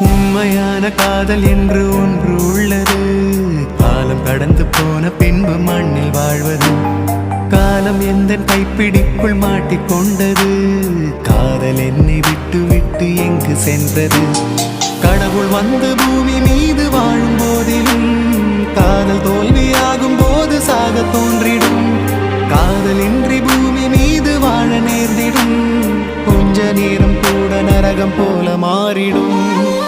உண்மையான காதல் என்று ஒன்று உள்ளது. காலம் கடந்து போன பின்பு மண்ணில் வாழ்வது. காலம் எந்த கைப்பிடிக்குள் மாட்டிக்கொண்டது. காதல் என்னை விட்டு விட்டு எங்கு சென்றது. கடவுள் வந்து பூமி மீது வாழும் போதிலும் காதல் தோல்வியாகும் போது சாக தோன்றிடும். காதலின்றி பூமி மீது வாழ நேர்ந்திடும். கொஞ்ச நேரம் கூட நரகம் போல மாறிடும்.